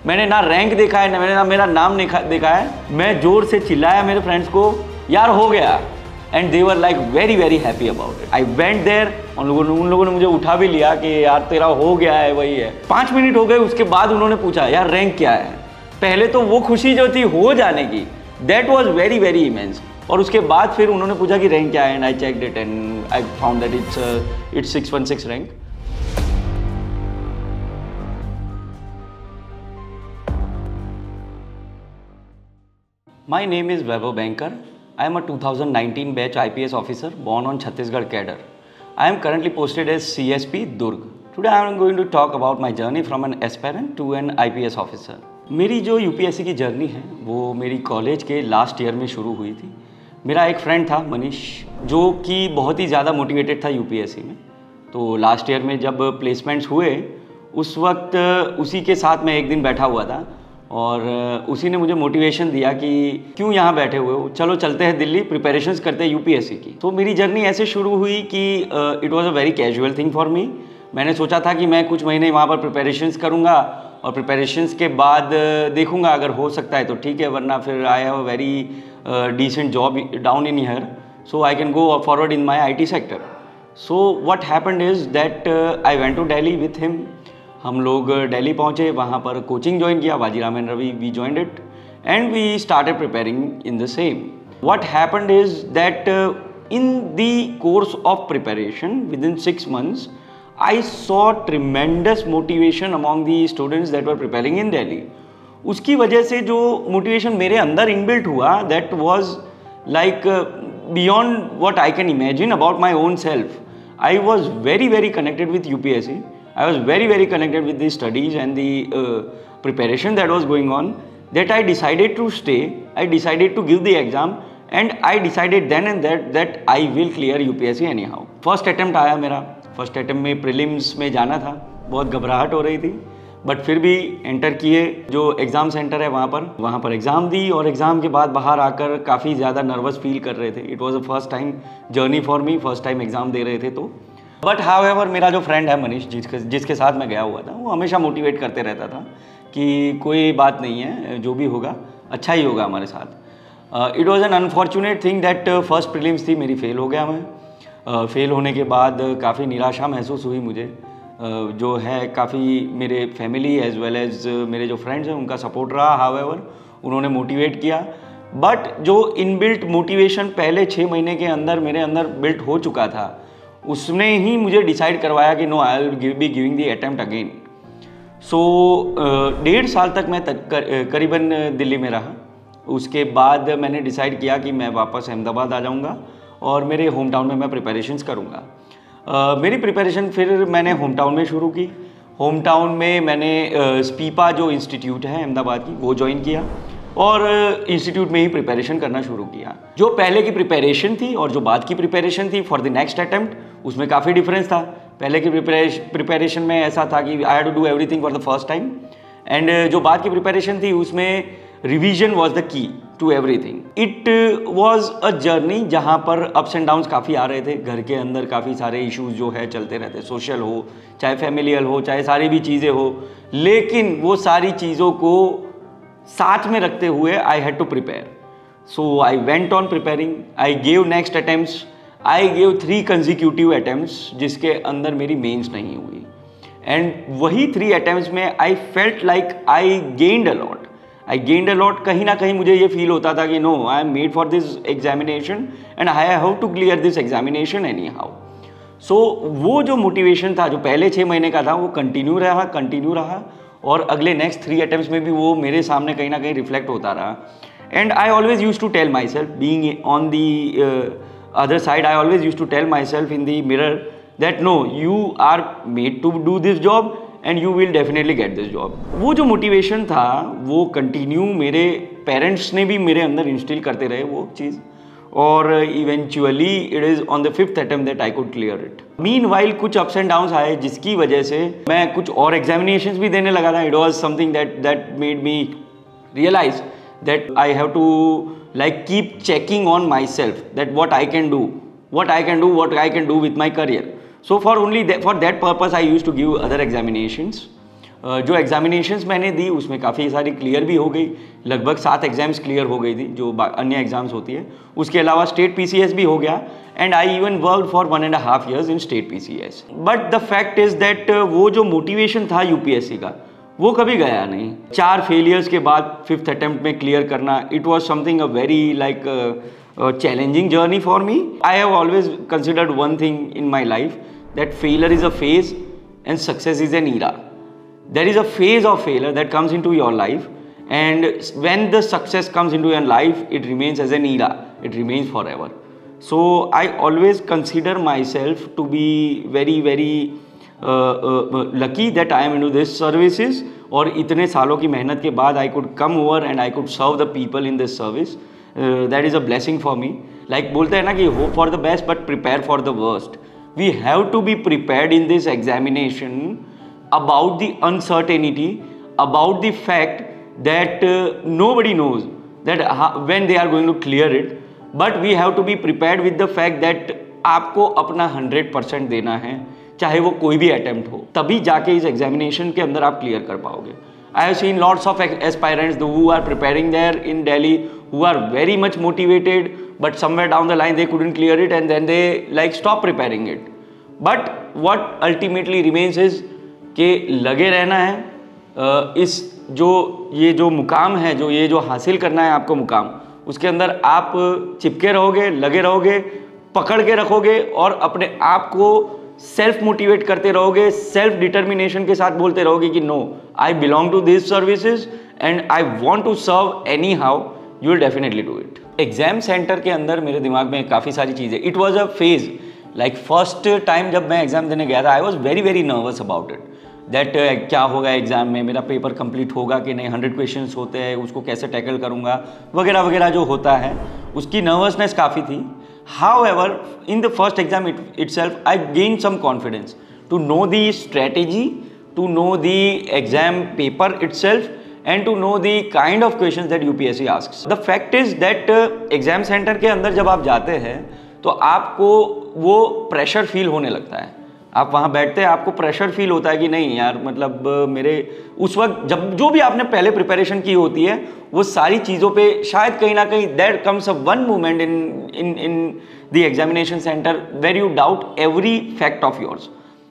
मैंने ना रैंक देखा है, ना मैंने ना मेरा नाम देखा है। मैं जोर से चिल्लाया मेरे फ्रेंड्स को, यार हो गया। And they were like very very happy about it. I went there, उन लोगों ने मुझे उठा भी लिया कि यार तेरा हो गया है, वही है। 5 मिनट हो गए, उसके बाद उन्होंने पूछा यार रैंक क्या है। पहले तो वो खुशी जो थी हो जाने की, that was very very immense. और उसके बाद फिर उन्होंने पूछा कि रैंक क्या है, and I checked it and I found that it's 616 rank. My name is Vaibhav Bankar. I am a 2019 batch IPS officer born on Chhattisgarh cadre. I am currently posted as CSP Durg. Today I am going to talk about my journey from an aspirant to an IPS officer. मेरी जो UPSC की journey है वो मेरी college के last year में शुरू हुई थी। मेरा एक फ्रेंड था मनीष, जो कि बहुत ही ज़्यादा मोटिवेटेड था यूपीएससी में। तो लास्ट ईयर में जब प्लेसमेंट्स हुए उस वक्त उसी के साथ मैं एक दिन बैठा हुआ था और उसी ने मुझे मोटिवेशन दिया कि क्यों यहाँ बैठे हुए हो, चलो चलते हैं दिल्ली, प्रिपरेशंस करते हैं यूपीएससी की। तो मेरी जर्नी ऐसे शुरू हुई कि it was a very casual thing for me. मैंने सोचा था कि मैं कुछ महीने वहाँ पर प्रिपरेशंस करूँगा और प्रिपरेशंस के बाद देखूँगा, अगर हो सकता है तो ठीक है, वरना फिर I have a very decent job down in here, so I can go forward in my IT सेक्टर। So what happened is that I went to Delhi with him. हम लोग दिल्ली पहुँचे, वहाँ पर कोचिंग ज्वाइन किया, Bajirao and Ravi, we joined it and we started preparing in the same. What happened is that in the course of preparation within 6 months I saw tremendous motivation among the students that were preparing in Delhi. उसकी वजह से जो motivation मेरे अंदर inbuilt हुआ, that was like beyond what I can imagine about my own self. I was very very connected with UPSC. I was very very connected with the studies and the preparation that was going on, that I decided to stay. I decided to give the exam and I decided then and that I will clear UPSC anyhow. First attempt आया मेरा। First attempt में prelims में जाना था, बहुत घबराहट हो रही थी, बट फिर भी एंटर किए। जो एग्ज़ाम सेंटर है वहाँ पर एग्ज़ाम दी और एग्ज़ाम के बाद बाहर आकर काफ़ी ज़्यादा नर्वस फील कर रहे थे। It was a first time journey for me, first time exam दे रहे थे तो। बट हाउएवर मेरा जो फ्रेंड है मनीष, जिसके साथ मैं गया हुआ था, वो हमेशा मोटिवेट करते रहता था कि कोई बात नहीं है, जो भी होगा अच्छा ही होगा हमारे साथ। It was an unfortunate thing that first prelims थी मेरी, फेल हो गया मैं। फेल होने के बाद काफ़ी निराशा महसूस हुई मुझे। जो है काफ़ी मेरे फैमिली एज वेल एज मेरे जो फ्रेंड्स हैं उनका सपोर्ट रहा, हाउएवर उन्होंने मोटिवेट किया। बट जो इनबिल्ट मोटिवेशन पहले 6 महीने के अंदर मेरे अंदर बिल्ट हो चुका था, उसने ही मुझे डिसाइड करवाया कि no, I will be giving the attempt again. So 1.5 साल तक मैं करीबन दिल्ली में रहा। उसके बाद मैंने डिसाइड किया कि मैं वापस अहमदाबाद आ जाऊँगा और मेरे होम टाउन में मैं प्रिपरेशंस करूँगा। मेरी प्रिपरेशन फिर मैंने होम टाउन में शुरू की। होम टाउन में मैंने स्पीपा जो इंस्टीट्यूट है अहमदाबाद की, वो ज्वाइन किया और इंस्टीट्यूट में ही प्रिपरेशन करना शुरू किया। जो पहले की प्रिपरेशन थी और जो बाद की प्रिपरेशन थी फॉर द नेक्स्ट अटेम्प्ट, उसमें काफ़ी डिफरेंस था। पहले की प्रिपरेशन में ऐसा था कि I had to do everything for the first time, and जो बाद की प्रिपरेशन थी उसमें revision was the key to everything. It was a journey जहाँ पर अप्स एंड डाउन्स काफ़ी आ रहे थे। घर के अंदर काफ़ी सारे इश्यूज जो है चलते रहते, सोशल हो चाहे फैमिलियल हो चाहे सारी भी चीज़ें हो, लेकिन वो सारी चीज़ों को साथ में रखते हुए I had to prepare. So I went on preparing, I gave next attempts, I gave 3 consecutive attempts जिसके अंदर मेरी मेंस नहीं हुई। एंड वही 3 अटेम्प्ट्स में I felt like I gained a lot. कहीं ना कहीं मुझे ये फील होता था कि no, I am made for this examination and I have to clear this examination anyhow. So वो जो मोटिवेशन था जो पहले 6 महीने का था वो कंटिन्यू रहा और अगले नेक्स्ट 3 अटेम्प्ट्स में भी वो मेरे सामने कहीं ना कहीं रिफ्लेक्ट होता रहा। And I always use to tell myself, being on the other side, I always use to tell myself in the mirror that no, you are made to do this job and you will definitely get this job. वो जो motivation था वो continue मेरे parents ने भी मेरे अंदर instil करते रहे वो चीज़, और eventually it is on the 5th attempt that I could clear it. Meanwhile कुछ अप्स एंड डाउन्स आए जिसकी वजह से मैं कुछ और एग्जामिनेशंस भी देने लगा था। It was something that made me realise that I have to like keep checking on myself that what I can do with my career. So for that purpose I used to give other examinations. जो examinations मैंने दी उसमें काफ़ी सारी clear भी हो गई, लगभग 7 exams clear हो गई थी जो अन्य एग्जाम्स होती है। उसके अलावा स्टेट पीसीएस भी हो गया and I even work for 1.5 years in state PCS. But the fact is that वो जो मोटिवेशन था यूपीएससी का वो कभी गया नहीं। 4 फेलियर्स के बाद 5th अटेम्प्ट में क्लियर करना, it was something a very like challenging journey for me. I have always considered one thing in my life, that failure is a phase and success is an era. There is a phase of failure that comes into your life, and when the success comes into your life, it remains as an era, it remains forever. So I always consider myself to be very lucky that I am into this services, और इतने सालों की मेहनत के बाद I could come over and I could serve the people in this service. That is a blessing for me. Like बोलते हैं ना कि hope for the best but prepare for the worst. We have to be prepared in this examination about the uncertainty, about the fact that nobody knows that when they are going to clear it, but we have to be prepared with the fact that आपको अपना 100% देना है, चाहे वो कोई भी attempt हो, तभी जाके इस एग्जामिनेशन के अंदर आप क्लियर कर पाओगे। I have seen lots of aspirants who are preparing there in Delhi, who are very much motivated, but somewhere down the line they couldn't clear it and then they like stop preparing it. But what ultimately remains is कि लगे रहना है। इस ये जो मुकाम है, ये जो हासिल करना है आपको मुकाम, उसके अंदर आप चिपके रहोगे, लगे रहोगे, पकड़ के रखोगे और अपने आप को सेल्फ मोटिवेट करते रहोगे, सेल्फ डिटर्मिनेशन के साथ बोलते रहोगे कि no, I belong to this services and I want to serve anyhow, you will definitely do it. Exam centre के अंदर मेरे दिमाग में काफ़ी सारी चीज़ें, it was a phase, like first time जब मैं एग्जाम देने गया था I was very nervous about it, that क्या होगा एग्जाम में, मेरा पेपर कंप्लीट होगा कि नहीं, 100 क्वेश्चंस होते हैं, उसको कैसे टैकल करूँगा वगैरह वगैरह जो होता है, उसकी नर्वसनेस काफ़ी थी। However, in the first exam itself, I gained some confidence to know the strategy, to know the exam paper itself, and to know the kind of questions that UPSC asks. The fact is that exam center के अंदर जब आप जाते हैं तो आपको वो pressure feel होने लगता है। आप वहाँ बैठते हैं, आपको प्रेशर फील होता है कि नहीं यार, मतलब मेरे उस वक्त जब जो भी आपने पहले प्रिपरेशन की होती है वो सारी चीज़ों पे शायद कहीं ना कहीं there comes a one moment in the examination centre where you doubt every fact of yours,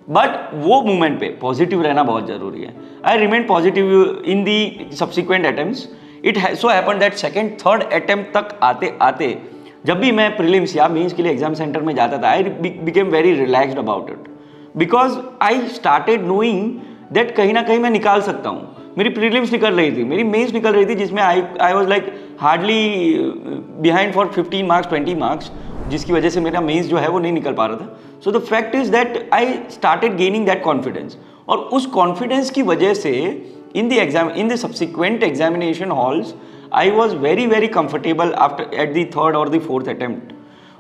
but वो मोमेंट पे पॉजिटिव रहना बहुत ज़रूरी है। I remain positive in the subsequent attempts. It so happen that second third attempt तक आते आते जब भी मैं प्रीलिम्स या मेंस के लिए एग्जाम सेंटर में जाता था, I became very relaxed about it, because I started knowing that कहीं ना कहीं मैं निकाल सकता हूँ। मेरी प्रीलिम्स निकल रही थी, मेरी मेंस निकल रही थी, जिसमें I was like hardly behind for 15 marks 20 marks, जिसकी वजह से मेरा मेंस जो है वो नहीं निकल पा रहा था। So the fact is that I started gaining that confidence, और उस कॉन्फिडेंस की वजह से in the subsequent examination halls I was very comfortable after at the third और द फोर्थ अटेम्प्ट।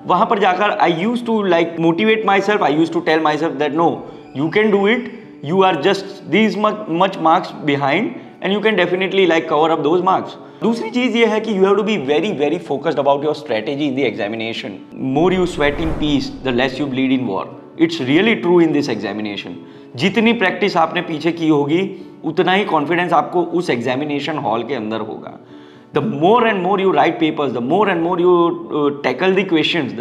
वहाँ पर जाकर I use to like motivate my I use to tell myself that no, you can do it, you are just these much marks behind and you can definitely like cover up those marks. दूसरी चीज़ ये है कि you have to be very focused about your strategy in the examination. More you sweat in peace, the less you bleed in war. It's really true in this examination. जितनी practice आपने पीछे की होगी उतना ही कॉन्फिडेंस आपको उस examination hall के अंदर होगा। The more and more you write papers, the more and more you tackle the questions,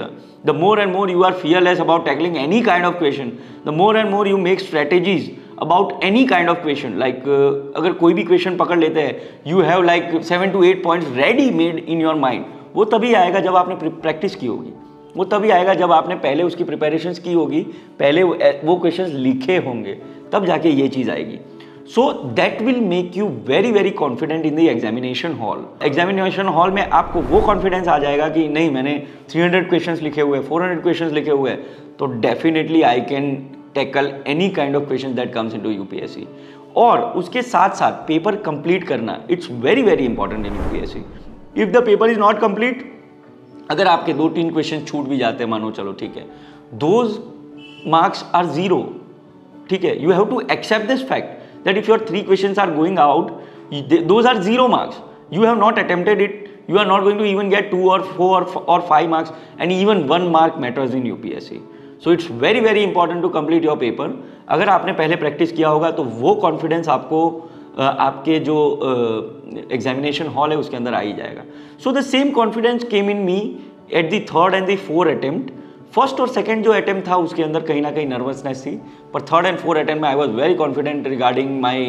the more and more you are fearless about tackling any kind of question, the more and more you make strategies about any kind of question. Like अगर कोई भी question पकड़ लेते हैं, you have like 7 to 8 points ready made in your mind. वो तभी आएगा जब आपने प्रैक्टिस की होगी, वो तभी आएगा जब आपने पहले उसकी प्रिपरेशंस की होगी, पहले वो क्वेश्चंस लिखे होंगे, तब जाके ये चीज़ आएगी। So that will make you very confident in the examination hall. Examination hall में आपको वो कॉन्फिडेंस आ जाएगा कि नहीं, मैंने 300 क्वेश्चंस लिखे हुए, 400 क्वेश्चंस लिखे हुए, तो definitely I can tackle any kind of question that comes into UPSC. और उसके साथ साथ पेपर कंप्लीट करना, it's very important in UPSC. If the paper is not complete, अगर आपके 2-3 क्वेश्चन छूट भी जाते हैं, मानो चलो ठीक है, दोज मार्क्स आर जीरो, ठीक है। You have to accept this fact that if your 3 questions are going out, those are 0 marks. You have not attempted it. You are not going to even get 2 or 4 or 5 marks, and even 1 mark matters in UPSC. So it's very very important to complete your paper. अगर आपने पहले practice किया होगा तो वो confidence आपको आपके जो एग्जामिनेशन हॉल है उसके अंदर आ ही जाएगा। So the same confidence came in me at the third and the fourth attempt. First और सेकंड जो अटेम्प्ट था उसके अंदर कहीं ना कहीं नर्वसनेस थी, पर थर्ड एंड फोर्थ अटेम्प्ट में I was very confident regarding my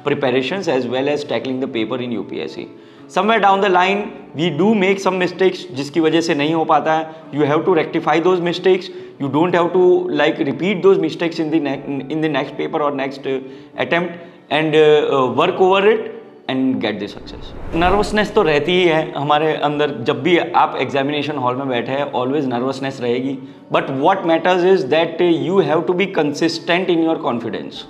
preparations as well as tackling the paper in UPSC. Somewhere down the line we do make some mistakes जिसकी वजह से नहीं हो पाता है। You have to rectify those mistakes, you don't have to like repeat those mistakes in the next paper और next attempt and work over it and get the success. Nervousness तो रहती ही है हमारे अंदर, जब भी आप एग्जामिनेशन हॉल में बैठे हैं ऑलवेज नर्वसनेस रहेगी, but what matters is that you have to be consistent in your confidence.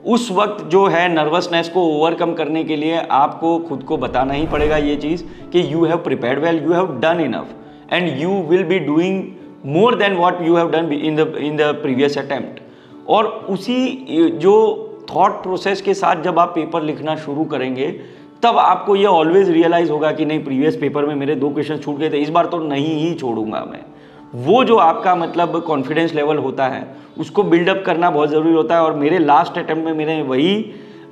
उस वक्त जो है नर्वसनेस को ओवरकम करने के लिए आपको खुद को बताना ही पड़ेगा ये चीज़ कि you have prepared well, you have done enough and you will be doing more than what you have done in the previous attempt. और उसी जो थॉट प्रोसेस के साथ जब आप पेपर लिखना शुरू करेंगे तब आपको ये ऑलवेज रियलाइज होगा कि नहीं, प्रीवियस पेपर में मेरे 2 क्वेश्चन छूट गए थे, इस बार तो नहीं ही छोड़ूंगा मैं। वो जो आपका मतलब कॉन्फिडेंस लेवल होता है उसको बिल्डअप करना बहुत ज़रूरी होता है। और मेरे लास्ट अटेम्प्ट में मेरे वही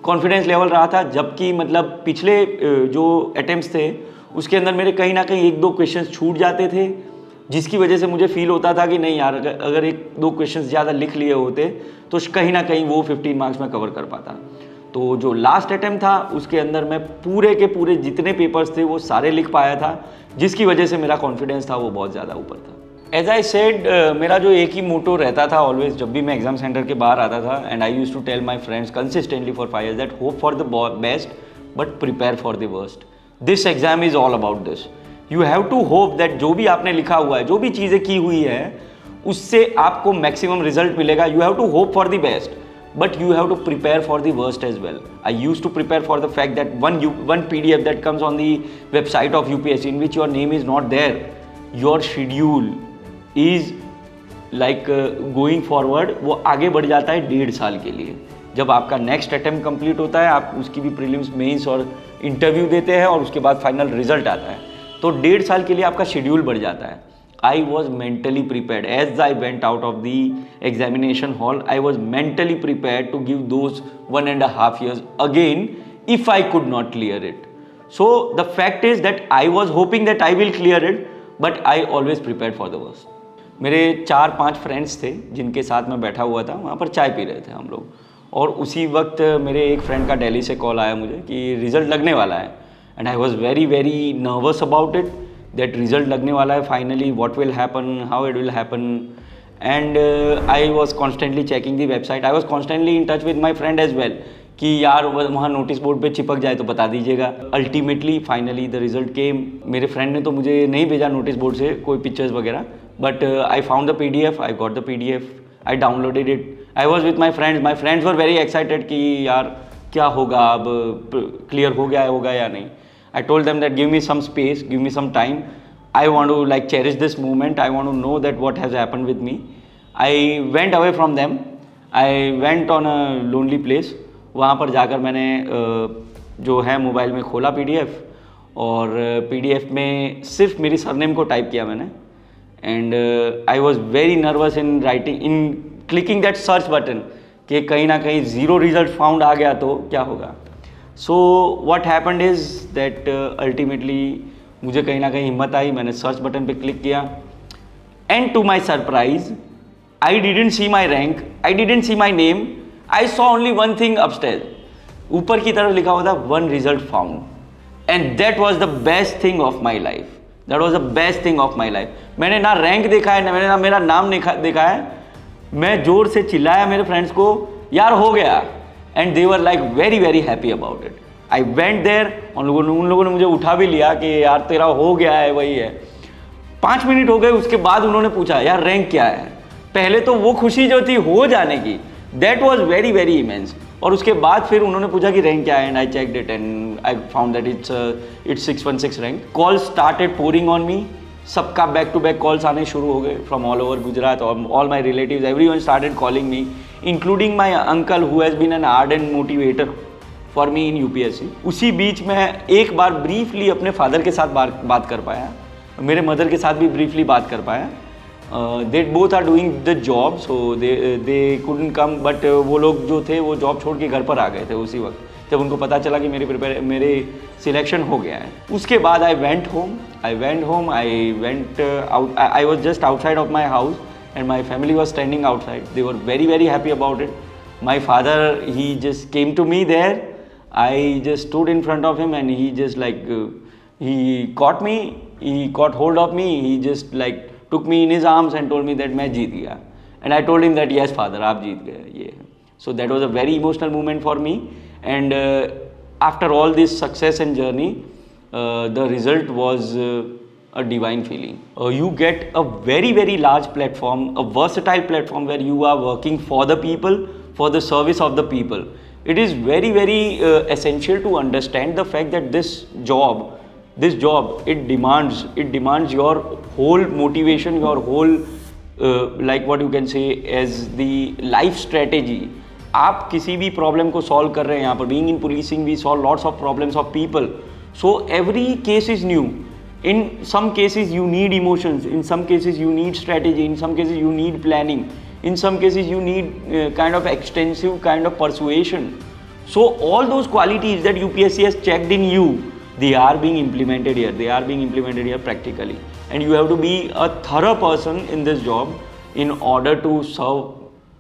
कॉन्फिडेंस लेवल रहा था, जबकि मतलब पिछले जो अटेम्प्ट्स थे उसके अंदर मेरे कहीं ना कहीं 1-2 क्वेश्चन छूट जाते थे, जिसकी वजह से मुझे फील होता था कि नहीं यार, अगर 1-2 क्वेश्चन ज़्यादा लिख लिए होते तो कहीं ना कहीं वो 15 मार्क्स में कवर कर पाता। तो जो लास्ट अटेम्प्ट था उसके अंदर मैं पूरे के पूरे जितने पेपर्स थे वो सारे लिख पाया था, जिसकी वजह से मेरा कॉन्फिडेंस था वो बहुत ज़्यादा ऊपर था। एज आई सेड, मेरा जो एक ही मोटो रहता था ऑलवेज जब भी मैं एग्जाम सेंटर के बाहर आता था, and I used to tell my friends consistently for 5 years that hope for the best but prepare for the worst. This exam is all about this. You have to hope that जो भी आपने लिखा हुआ है, जो भी चीज़ें की हुई है, उससे आपको मैक्सिमम रिजल्ट मिलेगा। You have to hope for the best but you have to prepare for the worst as well. I used to prepare for the fact that one PDF that comes on the website of UPSC in which your name is not there, your schedule is like going forward, वो आगे बढ़ जाता है 1.5 साल के लिए। जब आपका नेक्स्ट अटेम्प्ट कंप्लीट होता है, आप उसकी भी प्रीलिम्स, मेंस और इंटरव्यू देते हैं और उसके बाद फाइनल रिजल्ट आता है, तो 1.5 साल के लिए आपका शेड्यूल बढ़ जाता है। I was mentally prepared. As I went out of the examination hall, I was mentally prepared to give those 1.5 years again if I could not clear it. So the fact is that I was hoping that I will clear it, but I always prepared for the worst. मेरे 4-5 friends थे जिनके साथ मैं बैठा हुआ था, वहाँ पर चाय पी रहे थे हम लोग, और उसी वक्त मेरे एक फ्रेंड का दिल्ली से कॉल आया मुझे कि रिज़ल्ट लगने वाला है, and I was very very nervous about it that result लगने वाला है finally, what will happen, how it will happen, and I was constantly checking the website. I was constantly in touch with my friend as well कि यार वहाँ notice board पे चिपक जाए तो बता दीजिएगा। Ultimately finally the result came. मेरे फ्रेंड ने तो मुझे नहीं भेजा नोटिस बोर्ड से कोई पिक्चर्स वगैरह, but I found the PDF, I got the PDF, I downloaded it, I was with my friends. My friends were very excited कि यार क्या होगा, अब क्लियर हो गया होगा या नहीं। I told them that give me some space, give me some time. I want to like cherish this moment. I want to know that what has happened with me. I went away from them. I went on a lonely place. वहाँ पर जाकर मैंने जो है mobile में खोला PDF, और PDF में सिर्फ मेरी सरनेम को टाइप किया मैंने, and I was very nervous in writing, in clicking that search button कि कहीं ना कहीं 0 रिजल्ट फाउंड आ गया तो क्या होगा। So what happened is that ultimately मुझे कहीं ना कहीं हिम्मत आई, मैंने सर्च बटन पे क्लिक किया, and to my surprise I didn't see my rank, I didn't see my name, I saw only one thing upstage. ऊपर की तरफ लिखा हुआ था 1 result found, and that was the best thing of my life, that was the best thing of my life. मैंने ना rank देखा है, मैंने ना मेरा नाम देखा है, मैं जोर से चिल्लाया मेरे फ्रेंड्स को, यार हो गया, and they were like very very happy about it. I went there, उन लोगों ने मुझे उठा भी लिया कि यार तेरा हो गया है, वही है। 5 मिनट हो गए, उसके बाद उन्होंने पूछा यार रैंक क्या है। पहले तो वो खुशी जो थी हो जाने की, that was very very immense, और उसके बाद फिर उन्होंने पूछा कि रैंक क्या है, and I checked it and I found that it's 616 rank. Call started pouring on me, सबका बैक टू बैक कॉल्स आने शुरू हो गए फ्रॉम ऑल ओवर गुजरात, और all my relatives, everyone started calling me, including my uncle who has been an ardent motivator for me in UPSC। उसी बीच मैं एक बार briefly अपने फादर के साथ बात कर पाया, मेरे मदर के साथ भी ब्रीफली बात कर पाया, they both are doing the job, so they couldn't come, but वो लोग जो थे वो जॉब छोड़ के घर पर आ गए थे उसी वक्त जब उनको पता चला कि मेरे सिलेक्शन हो गया है. उसके बाद I went home, I was just outside of my house and my family was standing outside. They were very, very happy about it. My father, he just came to me there. I just stood in front of him and he just like he caught me, he caught hold of me, he just like took me in his arms and told me that मैं जीत गया. And I told him that yes father, आप जीत गए ये. So that was a very emotional moment for me. And after all this success and journey, the result was a divine feeling. You get a very, very large platform, a versatile platform where you are working for the people, for the service of the people. It is very, very essential to understand the fact that this job, it demands your whole motivation, your whole like what you can say as the life strategy. आप किसी भी problem को solve कर रहे हैं यहाँ पर. Being in policing we solve lots of problems of people, so every case is new. In some cases you need emotions, in some cases you need strategy, in some cases you need planning, in some cases you need kind of extensive kind of persuasion. So all those qualities that UPSC has checked in you, they are being implemented here, practically, and you have to be a thorough person in this job in order to serve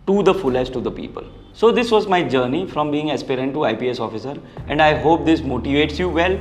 to the fullest to the people. So this was my journey from being aspirant to IPS officer, and I hope this motivates you well.